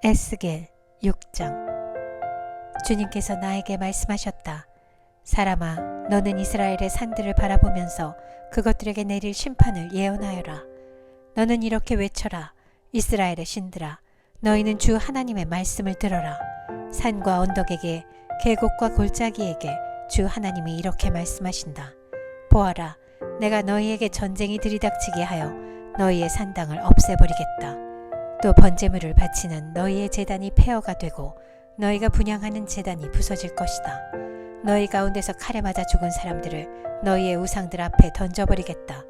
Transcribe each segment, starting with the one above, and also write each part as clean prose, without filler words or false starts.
에스겔 6장. 주님께서 나에게 말씀하셨다. 사람아, 너는 이스라엘의 산들을 바라보면서 그것들에게 내릴 심판을 예언하여라. 너는 이렇게 외쳐라. 이스라엘의 신들아, 너희는 주 하나님의 말씀을 들어라. 산과 언덕에게, 계곡과 골짜기에게 주 하나님이 이렇게 말씀하신다. 보아라, 내가 너희에게 전쟁이 들이닥치게 하여 너희의 산당을 없애버리겠다. 또 번제물을 바치는 너희의 제단이 폐허가 되고 너희가 분향하는 제단이 부서질 것이다. 너희 가운데서 칼에 맞아 죽은 사람들을 너희의 우상들 앞에 던져버리겠다.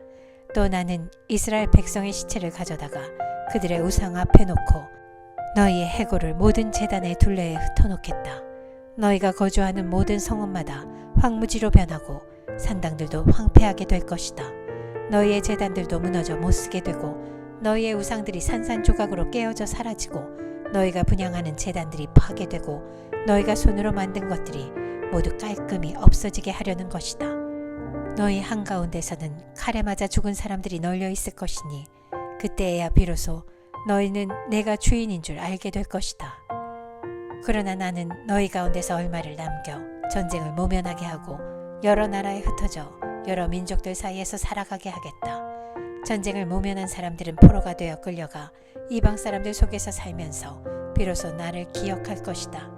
또 나는 이스라엘 백성의 시체를 가져다가 그들의 우상 앞에 놓고 너희의 해골을 모든 제단의 둘레에 흩어놓겠다. 너희가 거주하는 모든 성읍마다 황무지로 변하고 산당들도 황폐하게 될 것이다. 너희의 제단들도 무너져 못쓰게 되고 너희의 우상들이 산산조각으로 깨어져 사라지고 너희가 분향하는 제단들이 파괴되고 너희가 손으로 만든 것들이 모두 깔끔히 없어지게 하려는 것이다. 너희 한가운데서는 칼에 맞아 죽은 사람들이 널려 있을 것이니 그때에야 비로소 너희는 내가 주인인 줄 알게 될 것이다. 그러나 나는 너희 가운데서 얼마를 남겨 전쟁을 모면하게 하고 여러 나라에 흩어져 여러 민족들 사이에서 살아가게 하겠다. 전쟁을 모면한 사람들은 포로가 되어 끌려가 이방 사람들 속에서 살면서 비로소 나를 기억할 것이다.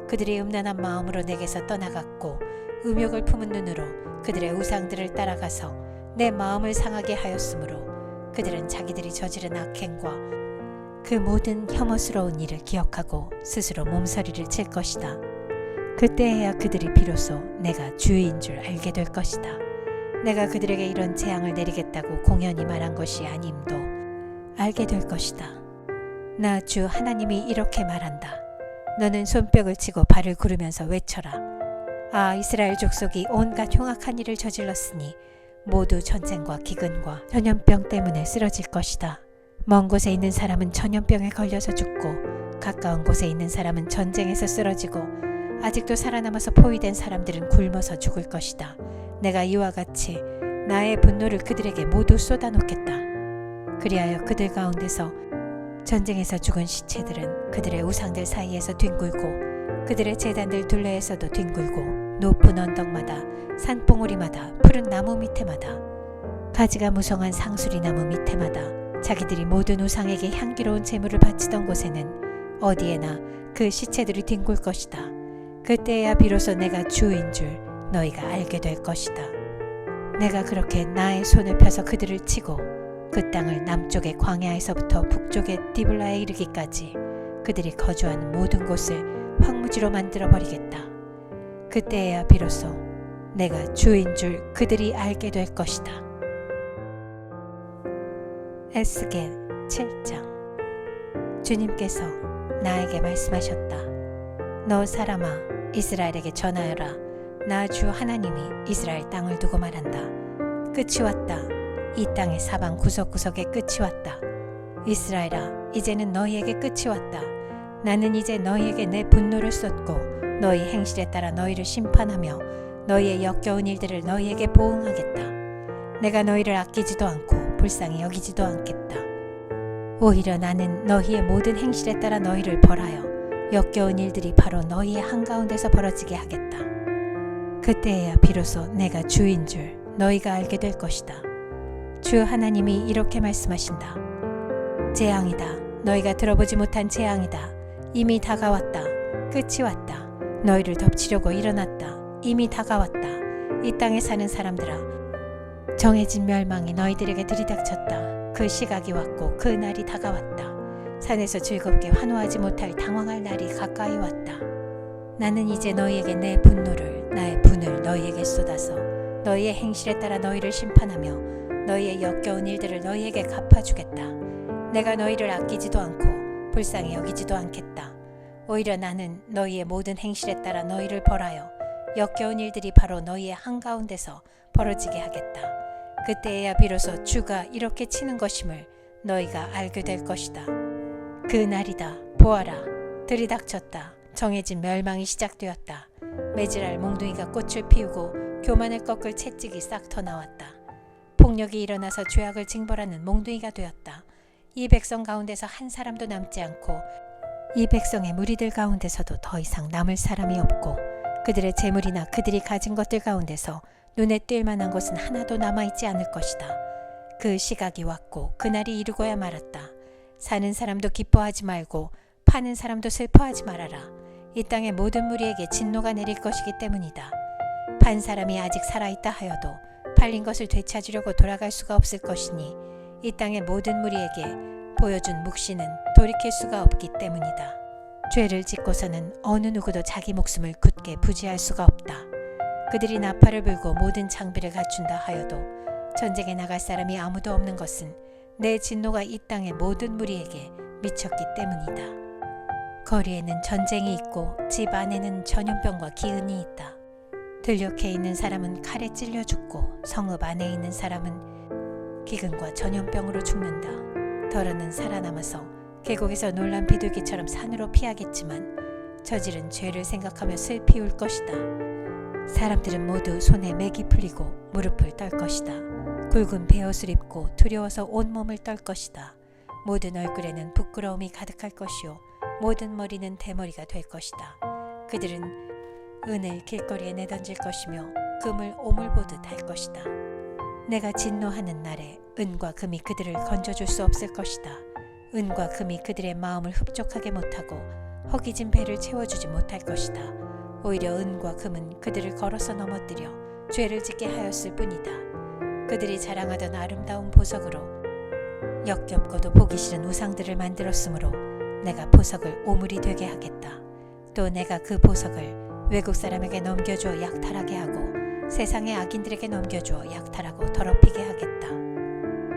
그들이 음란한 마음으로 내게서 떠나갔고 음욕을 품은 눈으로 그들의 우상들을 따라가서 내 마음을 상하게 하였으므로 그들은 자기들이 저지른 악행과 그 모든 혐오스러운 일을 기억하고 스스로 몸서리를 칠 것이다. 그때에야 그들이 비로소 내가 주인 줄 알게 될 것이다. 내가 그들에게 이런 재앙을 내리겠다고 공연히 말한 것이 아님도 알게 될 것이다. 나 주 하나님이 이렇게 말한다. 너는 손뼉을 치고 발을 구르면서 외쳐라. 아, 이스라엘 족속이 온갖 흉악한 일을 저질렀으니 모두 전쟁과 기근과 전염병 때문에 쓰러질 것이다. 먼 곳에 있는 사람은 전염병에 걸려서 죽고 가까운 곳에 있는 사람은 전쟁에서 쓰러지고 아직도 살아남아서 포위된 사람들은 굶어서 죽을 것이다. 내가 이와 같이 나의 분노를 그들에게 모두 쏟아놓겠다. 그리하여 그들 가운데서 전쟁에서 죽은 시체들은 그들의 우상들 사이에서 뒹굴고 그들의 제단들 둘레에서도 뒹굴고 높은 언덕마다 산봉우리마다 푸른 나무 밑에마다 가지가 무성한 상수리 나무 밑에마다 자기들이 모든 우상에게 향기로운 제물을 바치던 곳에는 어디에나 그 시체들이 뒹굴 것이다. 그때야 비로소 내가 주인 줄 너희가 알게 될 것이다. 내가 그렇게 나의 손을 펴서 그들을 치고 그 땅을 남쪽의 광야에서부터 북쪽의 디블라에 이르기까지 그들이 거주하는 모든 곳을 황무지로 만들어버리겠다. 그때야 비로소 내가 주인 줄 그들이 알게 될 것이다. 에스겔 7장. 주님께서 나에게 말씀하셨다. 너 사람아, 이스라엘에게 전하여라. 나 주 하나님이 이스라엘 땅을 두고 말한다. 끝이 왔다. 이 땅의 사방 구석구석에 끝이 왔다. 이스라엘아, 이제는 너희에게 끝이 왔다. 나는 이제 너희에게 내 분노를 쏟고 너희 행실에 따라 너희를 심판하며 너희의 역겨운 일들을 너희에게 보응하겠다. 내가 너희를 아끼지도 않고 불쌍히 여기지도 않겠다. 오히려 나는 너희의 모든 행실에 따라 너희를 벌하여 역겨운 일들이 바로 너희의 한가운데서 벌어지게 하겠다. 그때에야 비로소 내가 주인 줄 너희가 알게 될 것이다. 주 하나님이 이렇게 말씀하신다. 재앙이다. 너희가 들어보지 못한 재앙이다. 이미 다가왔다. 끝이 왔다. 너희를 덮치려고 일어났다. 이미 다가왔다. 이 땅에 사는 사람들아, 정해진 멸망이 너희들에게 들이닥쳤다. 그 시각이 왔고 그 날이 다가왔다. 산에서 즐겁게 환호하지 못할 당황할 날이 가까이 왔다. 나는 이제 너희에게 내 분노를, 나의 분을 너희에게 쏟아서 너희의 행실에 따라 너희를 심판하며 너희의 역겨운 일들을 너희에게 갚아주겠다. 내가 너희를 아끼지도 않고 불쌍히 여기지도 않겠다. 오히려 나는 너희의 모든 행실에 따라 너희를 벌하여 역겨운 일들이 바로 너희의 한가운데서 벌어지게 하겠다. 그때에야 비로소 주가 이렇게 치는 것임을 너희가 알게 될 것이다. 그 날이다. 보아라, 들이닥쳤다. 정해진 멸망이 시작되었다. 매질할 몽둥이가 꽃을 피우고 교만을 꺾을 채찍이 싹 터나왔다. 폭력이 일어나서 죄악을 징벌하는 몽둥이가 되었다. 이 백성 가운데서 한 사람도 남지 않고 이 백성의 무리들 가운데서도 더 이상 남을 사람이 없고 그들의 재물이나 그들이 가진 것들 가운데서 눈에 띌 만한 것은 하나도 남아있지 않을 것이다. 그 시각이 왔고 그날이 이르고야 말았다. 사는 사람도 기뻐하지 말고 파는 사람도 슬퍼하지 말아라. 이 땅의 모든 무리에게 진노가 내릴 것이기 때문이다. 판 사람이 아직 살아있다 하여도 팔린 것을 되찾으려고 돌아갈 수가 없을 것이니 이 땅의 모든 무리에게 보여준 묵시는 돌이킬 수가 없기 때문이다. 죄를 짓고서는 어느 누구도 자기 목숨을 굳게 부지할 수가 없다. 그들이 나팔을 불고 모든 장비를 갖춘다 하여도 전쟁에 나갈 사람이 아무도 없는 것은 내 진노가 이 땅의 모든 무리에게 미쳤기 때문이다. 거리에는 전쟁이 있고 집 안에는 전염병과 기은이 있다. 들녘에 있는 사람은 칼에 찔려 죽고 성읍 안에 있는 사람은 기근과 전염병으로 죽는다. 더러는 살아남아서 계곡에서 놀란 비둘기처럼 산으로 피하겠지만 저지른 죄를 생각하며 슬피 울 것이다. 사람들은 모두 손에 맥이 풀리고 무릎을 떨 것이다. 굵은 베옷을 입고 두려워서 온몸을 떨 것이다. 모든 얼굴에는 부끄러움이 가득할 것이요 모든 머리는 대머리가 될 것이다. 그들은 은을 길거리에 내던질 것이며 금을 오물 보듯 할 것이다. 내가 진노하는 날에 은과 금이 그들을 건져줄 수 없을 것이다. 은과 금이 그들의 마음을 흡족하게 못하고 허기진 배를 채워주지 못할 것이다. 오히려 은과 금은 그들을 걸어서 넘어뜨려 죄를 짓게 하였을 뿐이다. 그들이 자랑하던 아름다운 보석으로 역겹고도 보기 싫은 우상들을 만들었으므로 내가 보석을 오물이 되게 하겠다. 또 내가 그 보석을 외국 사람에게 넘겨주어 약탈하게 하고 세상의 악인들에게 넘겨주어 약탈하고 더럽히게 하겠다.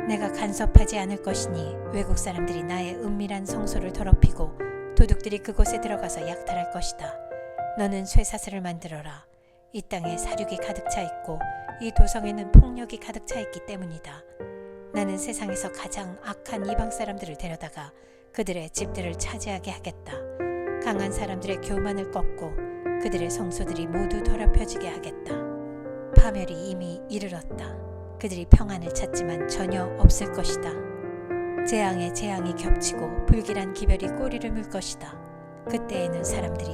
내가 간섭하지 않을 것이니 외국 사람들이 나의 은밀한 성소를 더럽히고 도둑들이 그곳에 들어가서 약탈할 것이다. 너는 쇠사슬을 만들어라. 이 땅에 사륙이 가득 차 있고 이 도성에는 폭력이 가득 차 있기 때문이다. 나는 세상에서 가장 악한 이방 사람들을 데려다가 그들의 집들을 차지하게 하겠다. 강한 사람들의 교만을 꺾고 그들의 성소들이 모두 더럽혀지게 하겠다. 파멸이 이미 이르렀다. 그들이 평안을 찾지만 전혀 없을 것이다. 재앙에 재앙이 겹치고 불길한 기별이 꼬리를 물 것이다. 그때에는 사람들이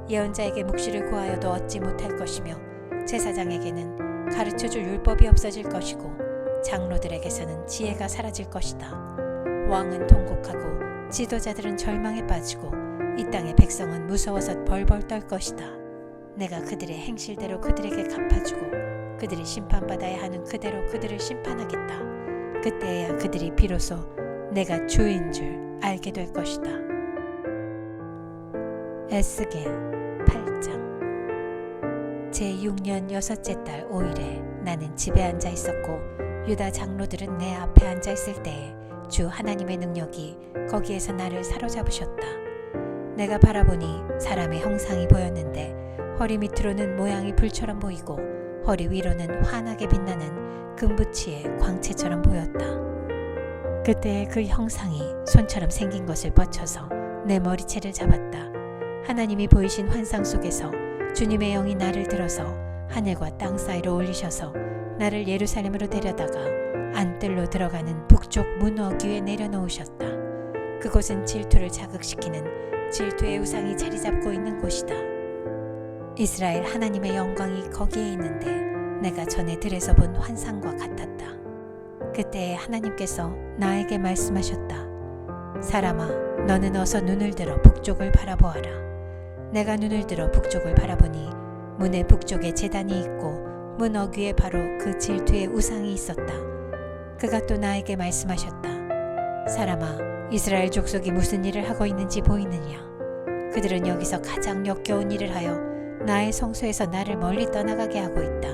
예언자에게 묵시를 구하여도 얻지 못할 것이며 제사장에게는 가르쳐줄 율법이 없어질 것이고 장로들에게서는 지혜가 사라질 것이다. 왕은 통곡하고 지도자들은 절망에 빠지고 이 땅의 백성은 무서워서 벌벌 떨 것이다. 내가 그들의 행실대로 그들에게 갚아주고 그들이 심판받아야 하는 그대로 그들을 심판하겠다. 그때야 그들이 비로소 내가 주인 줄 알게 될 것이다. 에스겔 8장. 제6년 6째 달 5일에 나는 집에 앉아 있었고 유다 장로들은 내 앞에 앉아 있을 때에 주 하나님의 능력이 거기에서 나를 사로잡으셨다. 내가 바라보니 사람의 형상이 보였는데 허리 밑으로는 모양이 불처럼 보이고 허리 위로는 환하게 빛나는 금붙이의 광채처럼 보였다. 그때 그 형상이 손처럼 생긴 것을 뻗쳐서 내 머리채를 잡았다. 하나님이 보이신 환상 속에서 주님의 영이 나를 들어서 하늘과 땅 사이로 올리셔서 나를 예루살렘으로 데려다가 안뜰로 들어가는 북쪽 문 어귀에 내려놓으셨다. 그곳은 질투를 자극시키는 질투의 우상이 자리 잡고 있는 곳이다. 이스라엘 하나님의 영광이 거기에 있는데 내가 전에 들에서 본 환상과 같았다. 그때 하나님께서 나에게 말씀하셨다. 사람아, 너는 어서 눈을 들어 북쪽을 바라보아라. 내가 눈을 들어 북쪽을 바라보니 문의 북쪽에 제단이 있고 문 어귀에 바로 그 질투의 우상이 있었다. 그가 또 나에게 말씀하셨다. 사람아, 이스라엘 족속이 무슨 일을 하고 있는지 보이느냐? 그들은 여기서 가장 역겨운 일을 하여 나의 성소에서 나를 멀리 떠나가게 하고 있다.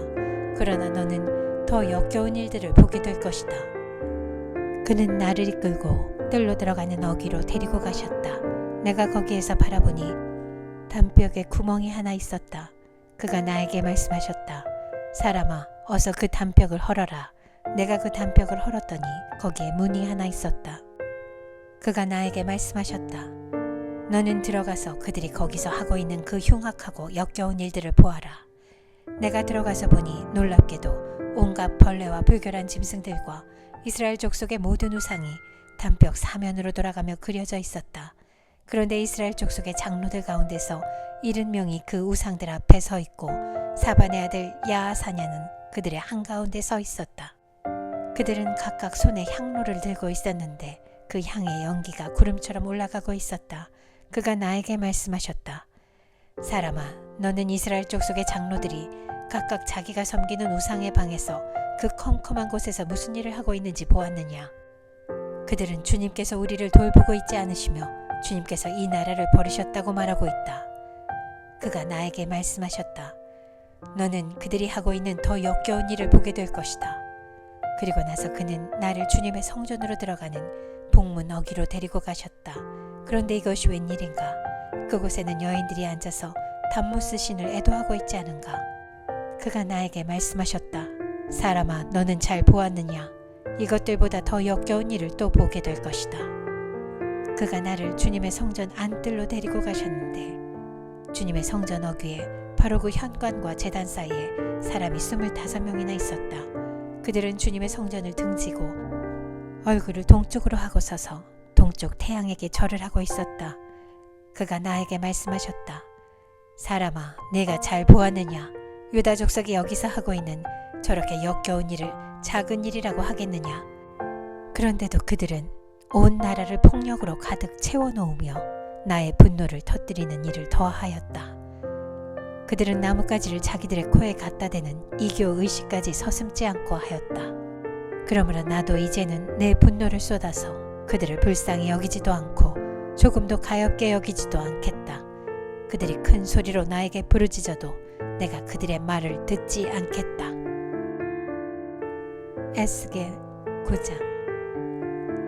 그러나 너는 더 역겨운 일들을 보게 될 것이다. 그는 나를 이끌고 뜰로 들어가는 어귀로 데리고 가셨다. 내가 거기에서 바라보니 담벽에 구멍이 하나 있었다. 그가 나에게 말씀하셨다. 사람아, 어서 그 담벽을 헐어라. 내가 그 담벽을 헐었더니 거기에 문이 하나 있었다. 그가 나에게 말씀하셨다. 너는 들어가서 그들이 거기서 하고 있는 그 흉악하고 역겨운 일들을 보아라. 내가 들어가서 보니 놀랍게도 온갖 벌레와 불결한 짐승들과 이스라엘 족속의 모든 우상이 담벽 사면으로 돌아가며 그려져 있었다. 그런데 이스라엘 족속의 장로들 가운데서 70명이 그 우상들 앞에 서 있고 사반의 아들 야하사냐는 그들의 한가운데 서 있었다. 그들은 각각 손에 향로를 들고 있었는데 그 향의 연기가 구름처럼 올라가고 있었다. 그가 나에게 말씀하셨다. 사람아, 너는 이스라엘 족속의 장로들이 각각 자기가 섬기는 우상의 방에서 그 컴컴한 곳에서 무슨 일을 하고 있는지 보았느냐? 그들은 주님께서 우리를 돌보고 있지 않으시며 주님께서 이 나라를 버리셨다고 말하고 있다. 그가 나에게 말씀하셨다. 너는 그들이 하고 있는 더 역겨운 일을 보게 될 것이다. 그리고 나서 그는 나를 주님의 성전으로 들어가는 북문 어귀로 데리고 가셨다. 그런데 이것이 웬일인가? 그곳에는 여인들이 앉아서 담무스 신을 애도하고 있지 않은가? 그가 나에게 말씀하셨다. 사람아, 너는 잘 보았느냐? 이것들보다 더 역겨운 일을 또 보게 될 것이다. 그가 나를 주님의 성전 안뜰로 데리고 가셨는데 주님의 성전 어귀에 바로 그 현관과 제단 사이에 사람이 25명이나 있었다. 그들은 주님의 성전을 등지고 얼굴을 동쪽으로 하고 서서 동쪽 태양에게 절을 하고 있었다. 그가 나에게 말씀하셨다. 사람아, 내가 잘 보았느냐? 유다 족속이 여기서 하고 있는 저렇게 역겨운 일을 작은 일이라고 하겠느냐? 그런데도 그들은 온 나라를 폭력으로 가득 채워놓으며 나의 분노를 터뜨리는 일을 더하였다. 그들은 나뭇가지를 자기들의 코에 갖다 대는 이교 의식까지 서슴지 않고 하였다. 그러므로 나도 이제는 내 분노를 쏟아서 그들을 불쌍히 여기지도 않고 조금도 가엾게 여기지도 않겠다. 그들이 큰 소리로 나에게 부르짖어도 내가 그들의 말을 듣지 않겠다. 에스겔 9장.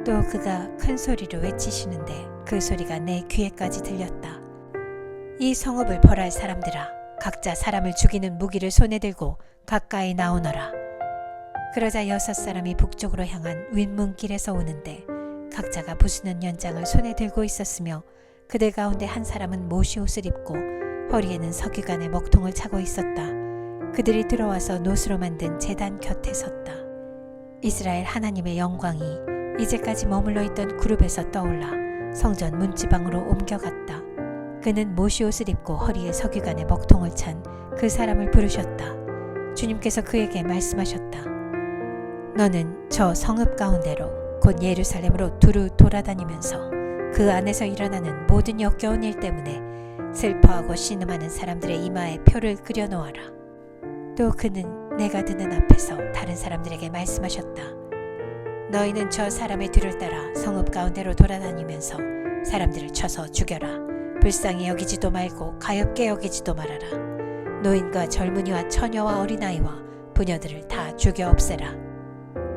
또 그가 큰 소리로 외치시는데 그 소리가 내 귀에까지 들렸다. 이 성읍을 벌할 사람들아, 각자 사람을 죽이는 무기를 손에 들고 가까이 나오너라. 그러자 6사람이 북쪽으로 향한 윗문길에서 오는데 각자가 부수는 연장을 손에 들고 있었으며 그들 가운데 한 사람은 모시옷을 입고 허리에는 석유관의 먹통을 차고 있었다. 그들이 들어와서 노수로 만든 제단 곁에 섰다. 이스라엘 하나님의 영광이 이제까지 머물러 있던 그룹에서 떠올라 성전 문지방으로 옮겨갔다. 그는 모시옷을 입고 허리에 석유관의 먹통을 찬 그 사람을 부르셨다. 주님께서 그에게 말씀하셨다. 너는 저 성읍 가운데로 곧 예루살렘으로 두루 돌아다니면서 그 안에서 일어나는 모든 역겨운 일 때문에 슬퍼하고 신음하는 사람들의 이마에 표를 그려놓아라. 또 그는 내가 듣는 앞에서 다른 사람들에게 말씀하셨다. 너희는 저 사람의 뒤를 따라 성읍 가운데로 돌아다니면서 사람들을 쳐서 죽여라. 불쌍히 여기지도 말고 가엾게 여기지도 말아라. 노인과 젊은이와 처녀와 어린아이와 부녀들을 다 죽여 없애라.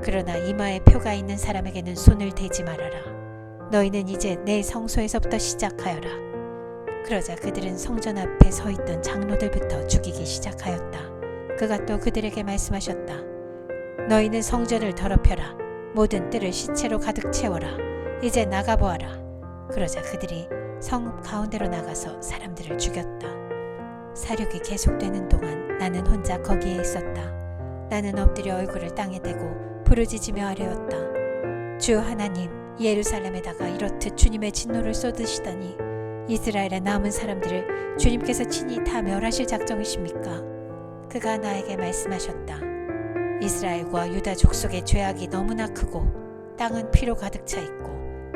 그러나 이마에 표가 있는 사람에게는 손을 대지 말아라. 너희는 이제 내 성소에서부터 시작하여라. 그러자 그들은 성전 앞에 서 있던 장로들부터 죽이기 시작하였다. 그가 또 그들에게 말씀하셨다. 너희는 성전을 더럽혀라. 모든 뜰을 시체로 가득 채워라. 이제 나가보아라. 그러자 그들이 성읍 가운데로 나가서 사람들을 죽였다. 사륙이 계속되는 동안 나는 혼자 거기에 있었다. 나는 엎드려 얼굴을 땅에 대고 부르짖으며 아뢰었다. 주 하나님, 예루살렘에다가 이렇듯 주님의 진노를 쏟으시다니 이스라엘의 남은 사람들을 주님께서 친히 다 멸하실 작정이십니까? 그가 나에게 말씀하셨다. 이스라엘과 유다 족속의 죄악이 너무나 크고 땅은 피로 가득 차 있고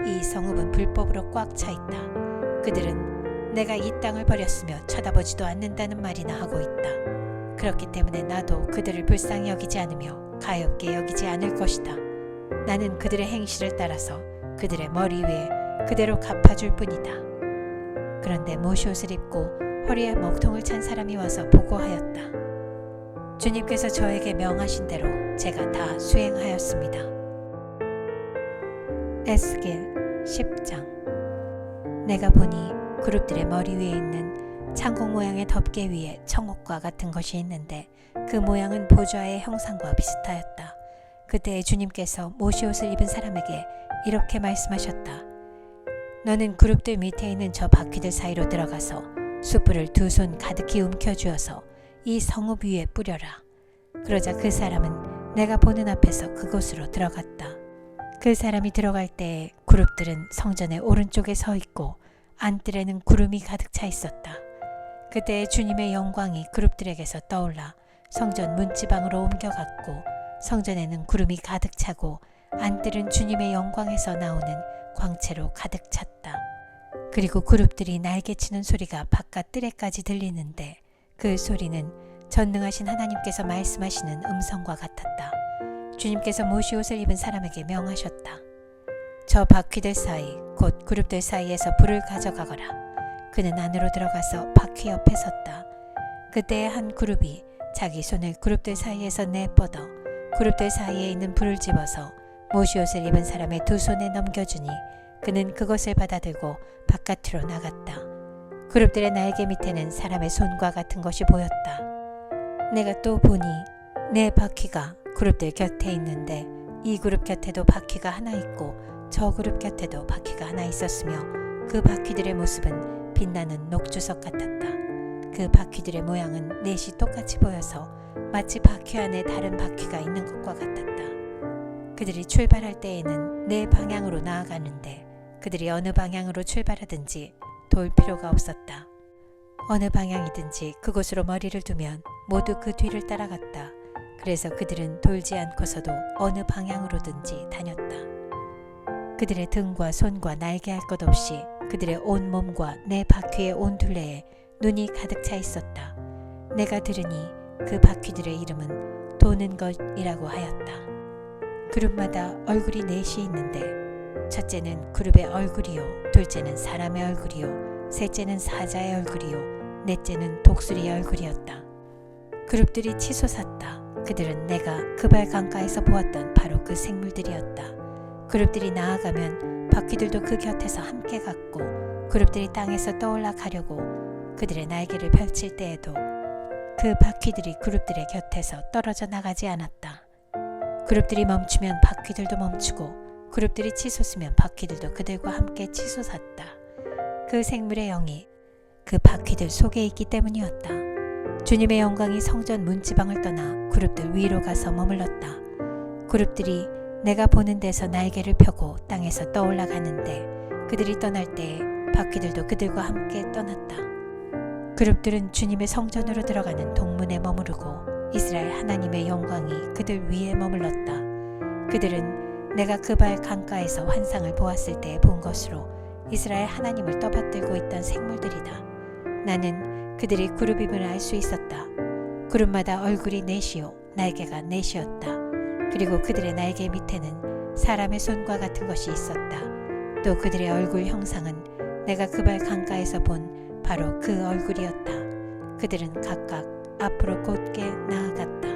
이 성읍은 불법으로 꽉 차 있다. 그들은 내가 이 땅을 버렸으며 쳐다보지도 않는다는 말이나 하고 있다. 그렇기 때문에 나도 그들을 불쌍히 여기지 않으며 가엾게 여기지 않을 것이다. 나는 그들의 행실을 따라서 그들의 머리 위에 그대로 갚아줄 뿐이다. 그런데 모시옷을 입고 허리에 먹통을 찬 사람이 와서 보고하였다. 주님께서 저에게 명하신 대로 제가 다 수행하였습니다. 에스겔 10장. 내가 보니 그룹들의 머리 위에 있는 창공 모양의 덮개 위에 청옥과 같은 것이 있는데 그 모양은 보좌의 형상과 비슷하였다. 그때 주님께서 모시옷을 입은 사람에게 이렇게 말씀하셨다. 너는 그룹들 밑에 있는 저 바퀴들 사이로 들어가서 숯불을 2손 가득히 움켜쥐어서 이 성읍 위에 뿌려라. 그러자 그 사람은 내가 보는 앞에서 그곳으로 들어갔다. 그 사람이 들어갈 때에 그룹들은 성전의 오른쪽에 서 있고 안뜰에는 구름이 가득 차 있었다. 그때 주님의 영광이 그룹들에게서 떠올라 성전 문지방으로 옮겨갔고 성전에는 구름이 가득 차고 안뜰은 주님의 영광에서 나오는 광채로 가득 찼다. 그리고 그룹들이 날개치는 소리가 바깥 뜰에까지 들리는데 그 소리는 전능하신 하나님께서 말씀하시는 음성과 같았다. 주님께서 모시옷을 입은 사람에게 명하셨다. 저 바퀴들 사이 곧 그룹들 사이에서 불을 가져가거라. 그는 안으로 들어가서 바퀴 옆에 섰다. 그때 한 그룹이 자기 손을 그룹들 사이에서 내뻗어 그룹들 사이에 있는 불을 집어서 모시옷을 입은 사람의 두 손에 넘겨주니 그는 그것을 받아들고 바깥으로 나갔다. 그룹들의 날개 밑에는 사람의 손과 같은 것이 보였다. 내가 또 보니 내 바퀴가 그룹들 곁에 있는데 이 그룹 곁에도 바퀴가 하나 있고 저 그룹 곁에도 바퀴가 하나 있었으며 그 바퀴들의 모습은 빛나는 녹주석 같았다. 그 바퀴들의 모양은 넷이 똑같이 보여서 마치 바퀴 안에 다른 바퀴가 있는 것과 같았다. 그들이 출발할 때에는 네 방향으로 나아가는데 그들이 어느 방향으로 출발하든지 돌 필요가 없었다. 어느 방향이든지 그곳으로 머리를 두면 모두 그 뒤를 따라갔다. 그래서 그들은 돌지 않고서도 어느 방향으로든지 다녔다. 그들의 등과 손과 날개 할 것 없이 그들의 온 몸과 내 바퀴의 온 둘레에 눈이 가득 차 있었다. 내가 들으니 그 바퀴들의 이름은 도는 것이라고 하였다. 그룹마다 얼굴이 넷이 있는데 첫째는 그룹의 얼굴이요, 둘째는 사람의 얼굴이요, 셋째는 사자의 얼굴이요, 넷째는 독수리의 얼굴이었다. 그룹들이 치솟았다. 그들은 내가 그발 강가에서 보았던 바로 그 생물들이었다. 그룹들이 나아가면 바퀴들도 그 곁에서 함께 갔고 그룹들이 땅에서 떠올라 가려고 그들의 날개를 펼칠 때에도 그 바퀴들이 그룹들의 곁에서 떨어져 나가지 않았다. 그룹들이 멈추면 바퀴들도 멈추고 그룹들이 치솟으면 바퀴들도 그들과 함께 치솟았다. 그 생물의 영이 그 바퀴들 속에 있기 때문이었다. 주님의 영광이 성전 문지방을 떠나 그룹들 위로 가서 머물렀다. 그룹들이 내가 보는 데서 날개를 펴고 땅에서 떠올라 가는데 그들이 떠날 때에 바퀴들도 그들과 함께 떠났다. 그룹들은 주님의 성전으로 들어가는 동문에 머무르고 이스라엘 하나님의 영광이 그들 위에 머물렀다. 그들은 내가 그발 강가에서 환상을 보았을 때 본 것으로 이스라엘 하나님을 떠받들고 있던 생물들이다. 나는 그들이 그룹임을 알 수 있었다. 그룹마다 얼굴이 넷이요 날개가 넷이었다. 그리고 그들의 날개 밑에는 사람의 손과 같은 것이 있었다. 또 그들의 얼굴 형상은 내가 그발 강가에서 본 바로 그 얼굴이었다. 그들은 각각 앞으로 곧게 나아갔다.